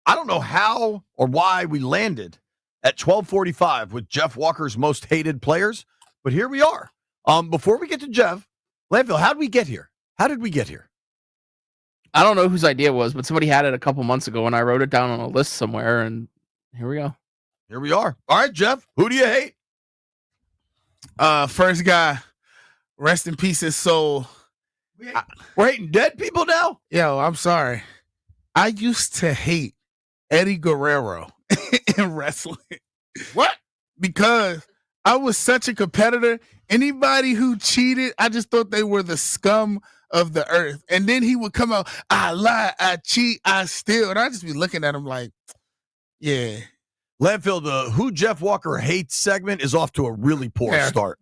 I don't know how or why we landed at 12:45 with Jeff Walker's most hated players, but here we are. Before we get to Jeff, Landfill, how did we get here? How did we get here? I don't know whose idea it was, but somebody had it a couple months ago, and I wrote it down on a list somewhere, and here we go. Here we are. All right, Jeff, who do you hate? First guy, rest in peace his soul. We're hating dead people now? Yo, I'm sorry. I used to hate Eddie Guerrero in wrestling. What? Because I was such a competitor. Anybody who cheated, I just thought they were the scum of the earth. And then he would come out, I lie, I cheat, I steal. And I just be looking at him like, yeah. Landfill, the Who Jeff Walker Hates segment is off to a really poor start.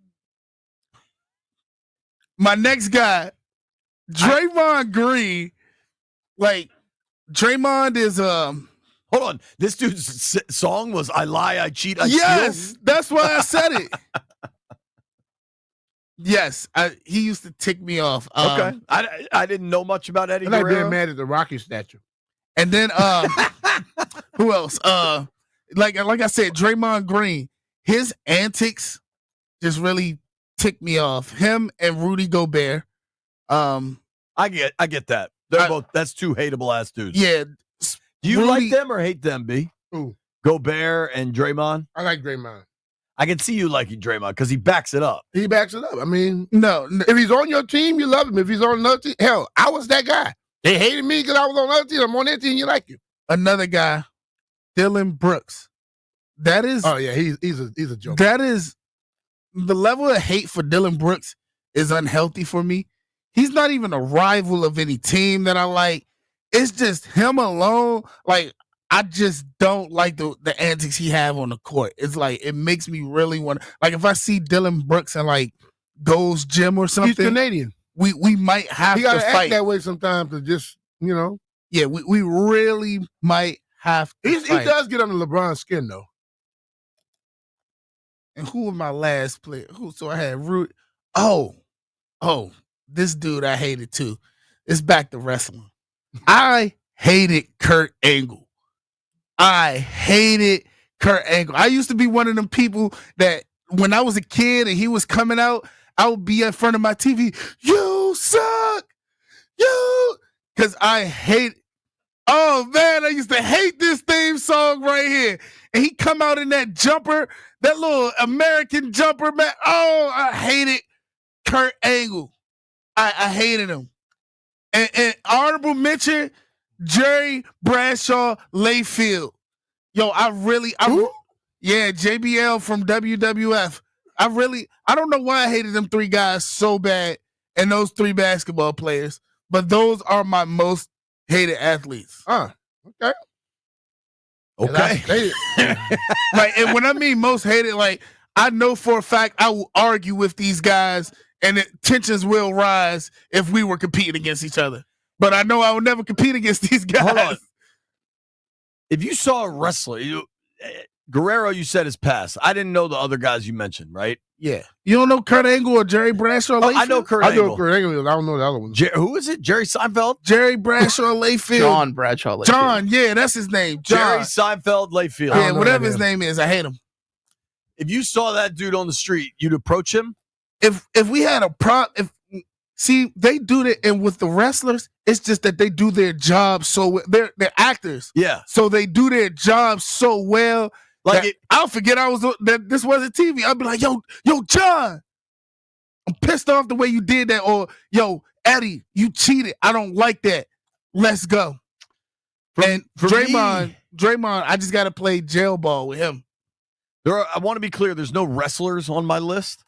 My next guy, Draymond Green. Like, Draymond is Hold on. This dude's song was I Lie, I Cheat, I Yes, Steal? that's why I said it. Yes, he used to tick me off. Okay. I didn't know much about Eddie I like Guerrero. being mad at the Rocky statue. And then who else? Like I said, Draymond Green, his antics just really ticked me off. Him and Rudy Gobert. I get that. They're both, that's two hateable ass dudes. Yeah. Do you like them or hate them, B? Who? Gobert and Draymond? I like Draymond. I can see you liking Draymond because he backs it up. He backs it up. I mean, no, if he's on your team, you love him. If he's on another team, hell, I was that guy. They hated me because I was on another team. I'm on that team, you like him. Another guy, Dylan Brooks. That is he's a joke. That is the level of hate for Dylan Brooks is unhealthy for me. He's not even a rival of any team that I like. It's just him alone. Like, I just don't like the antics he have on the court. It's like, it makes me really want to, like, if I see Dylan Brooks in like Gold's Gym or something. He's Canadian. We might have he to gotta fight. act that way sometimes to just, Yeah, we really might have to fight. He does get under LeBron's skin though. And who was my last player? So I had Root. Oh, this dude I hated too. It's back to wrestling. I hated Kurt Angle. I used to be one of them people that when I was a kid and he was coming out, I would be in front of my TV. You suck. Because I hate. Oh man, I used to hate this theme song right here. And he come out in that jumper, that little American jumper, man. Oh, I hated Kurt Angle. I hated him. And honorable mention, Jerry Bradshaw Layfield. Yo, yeah, JBL from WWF. I don't know why I hated them three guys so bad and those three basketball players, but those are my most hated athletes. Okay. Okay. Like, and when I mean most hated, like, I know for a fact I will argue with these guys and tensions will rise if we were competing against each other. But I know I will never compete against these guys. Hold on. If you saw a wrestler, Guerrero, you said is past. I didn't know the other guys you mentioned, right? Yeah. You don't know Kurt Angle or Jerry Bradshaw Layfield? I know Kurt I Angle. know Kurt Angle. I don't know the other one. Who is it? Jerry Seinfeld? Jerry Bradshaw Layfield. John Bradshaw Layfield. John, yeah, that's his name. Jerry John. Seinfeld Layfield. Yeah, whatever his name is, I hate him. If you saw that dude on the street, you'd approach him? If we had a see, they do that, and with the wrestlers, it's just that they do their job so well. They're actors. Yeah. So they do their job so well. Like, I'll forget that this wasn't TV. I'll be like, yo, John, I'm pissed off the way you did that. Or, yo, Eddie, you cheated. I don't like that. Let's go. And Draymond, I just got to play jail ball with him. I want to be clear. There's no wrestlers on my list.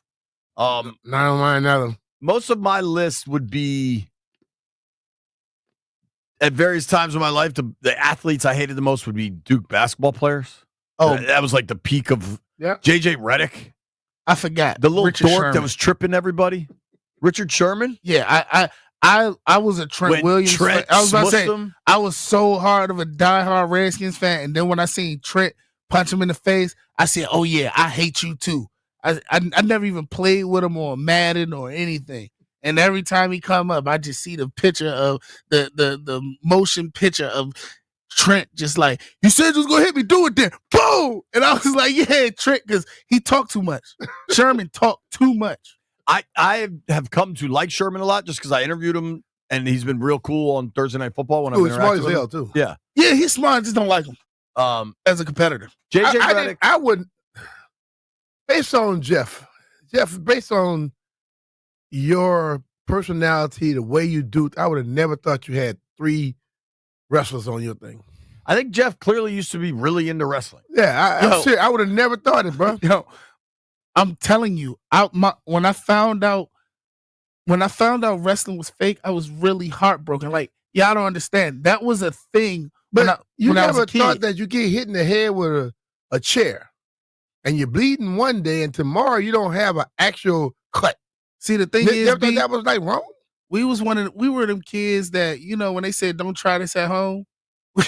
Not on mine, either. Most of my list would be at various times in my life. The athletes I hated the most would be Duke basketball players. Oh, that was like the peak of JJ Redick. I forgot the little Richard dork Sherman. that was tripping everybody. Richard Sherman. Yeah, I was a Trent Williams fan. I was about to say I was so hard of a diehard Redskins fan, and then when I seen Trent punch him in the face, I said, "Oh yeah, I hate you too." I never even played with him on Madden or anything, and every time he come up, I just see the picture of the motion picture of Trent just like, you said you was gonna hit me, do it then. Boom! And I was like, yeah, Trent, because he talked too much. Sherman talked too much. I have come to like Sherman a lot just because I interviewed him and he's been real cool on Thursday Night Football when I've He's smart interacted as with hell him. too. Yeah. Yeah, he's smart. I just don't like him as a competitor. JJ Redick. I wouldn't, based on Jeff, based on your personality, the way you do, I would have never thought you had 3 wrestlers on your thing. I think Jeff clearly used to be really into wrestling. Yeah, I'm serious. I would have never thought it, bro. Yo, I'm telling you, when I found out wrestling was fake, I was really heartbroken. Like, y'all don't understand. That was a thing. But you when I was never a kid. thought that you get hit in the head with a chair and you're bleeding one day and tomorrow you don't have an actual cut. See, the thing You is, never thought B, that was like wrong? we were them kids that, when they said don't try this at home,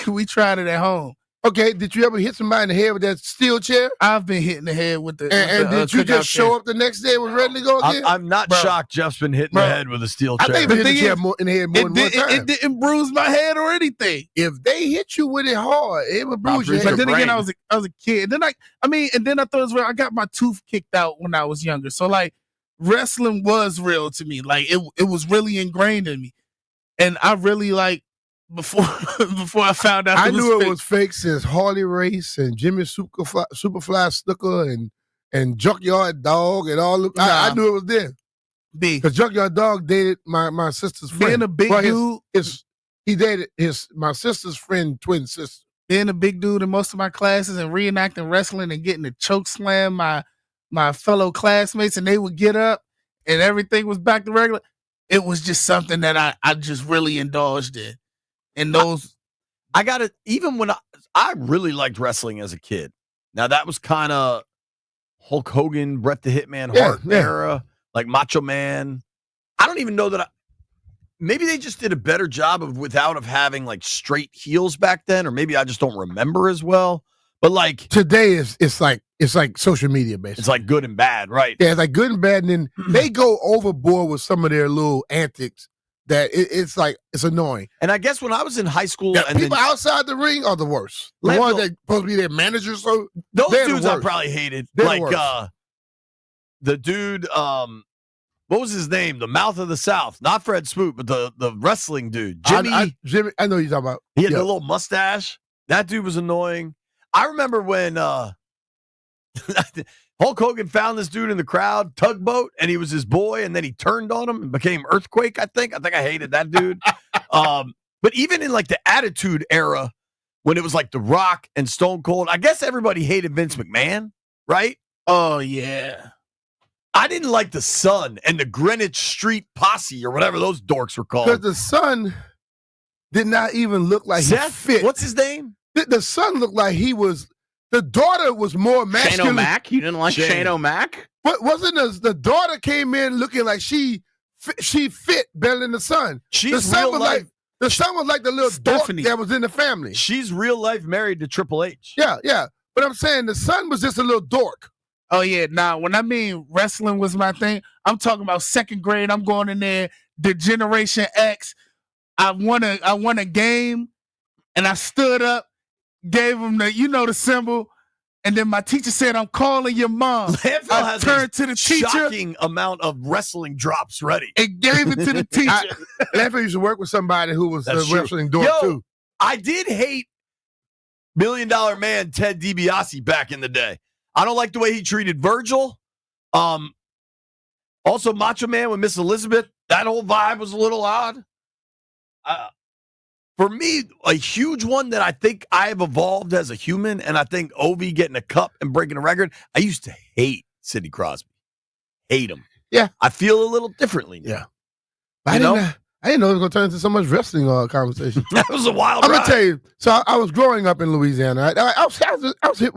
we tried it at home. Okay, did you ever hit somebody in the head with that steel chair? I've been hitting the head with the And did you just show up the next day with ready to go again? I'm not shocked Jeff's been hit in the head with a steel chair. I think they hit the chair in the head more than one time. It didn't bruise my head or anything. If they hit you with it hard, it would bruise your But head. then again, I was a kid. And then I thought it was real. I got my tooth kicked out when I was younger. So like wrestling was real to me. Like it was really ingrained in me. And I really before I found out I knew it was fake since Harley Race and Jimmy Superfly Snuka and Junkyard Dog and all. I knew it was there. Because Junkyard Dog dated my sister's friend. Being a big dude, he dated my sister's friend, twin sister. Being a big dude in most of my classes and reenacting wrestling and getting to choke slam my fellow classmates, and they would get up and everything was back to regular. It was just something that I just really indulged in. And those, I got it. Even when I really liked wrestling as a kid. Now that was kind of Hulk Hogan, Bret the Hitman Hart era, like Macho Man. I don't even know that. Maybe they just did a better job of having like straight heels back then, or maybe I just don't remember as well. But like today it's like social media basically. It's like good and bad, right? Yeah, it's like good and bad, and then they go overboard with some of their little antics. That it's annoying. And I guess when I was in high school, and people outside the ring are the worst. The ones that supposed to be their managers, so those dudes I probably hated. They're like the dude, what was his name? The Mouth of the South, not Fred Smoot, but the wrestling dude, Jimmy. Jimmy, I know who you're talking about. He had the little mustache. That dude was annoying. I remember when Hulk Hogan found this dude in the crowd, Tugboat, and he was his boy, and then he turned on him and became Earthquake, I think. I hated that dude. But even in like the Attitude Era, when it was like The Rock and Stone Cold, I guess everybody hated Vince McMahon, right? Oh, yeah. I didn't like the Sun and the Greenwich Street Posse or whatever those dorks were called. Because the Sun did not even look like he fit. What's his name? The Sun looked like he was... The daughter was more masculine. Shane O'Mac? You didn't like Shane O'Mac? But wasn't the daughter came in looking like she fit better than the son? She's real life. The son was like the little Stephanie that was in the family. She's real life married to Triple H. Yeah. But I'm saying the son was just a little dork. Oh yeah. Now when I mean wrestling was my thing, I'm talking about second grade. I'm going in there. The Generation X. I won a game, and I stood up. Gave him the symbol, and then my teacher said, "I'm calling your mom." I turned to the teacher. Shocking amount of wrestling drops ready. And gave it to the teacher. Landfill used to work with somebody who was a wrestling dork too. I did hate $1 Million Man Ted DiBiase back in the day. I don't like the way he treated Virgil. Also, Macho Man with Miss Elizabeth. That whole vibe was a little odd. For me, a huge one that I think I have evolved as a human, and I think Ovi getting a cup and breaking a record, I used to hate Sidney Crosby. Hate him. Yeah. I feel a little differently now. Yeah. I didn't know it was going to turn into so much wrestling conversation. That was a wild I'm ride. going to tell you. So I was growing up in Louisiana. I was here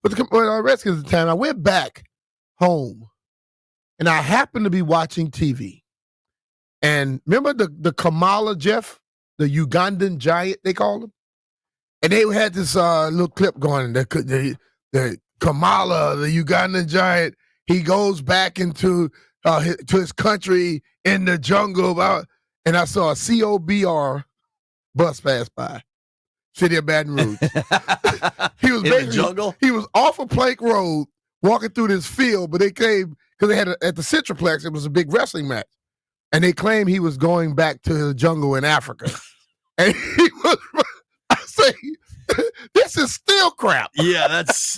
with the Redskins at the time. I went back home, and I happened to be watching TV. And remember the Kamala Jeff? The Ugandan giant, they called him. And they had this little clip going. The Kamala, the Ugandan giant, he goes back into to his country in the jungle. And I saw a COBR bus pass by. city of Baton Rouge. He was in the basically jungle. he was off of Plank Road walking through this field, but they came because they had at the Citraplex. It was a big wrestling match, and they claimed he was going back to the jungle in Africa. And he was. I say, this is still crap. Yeah, that's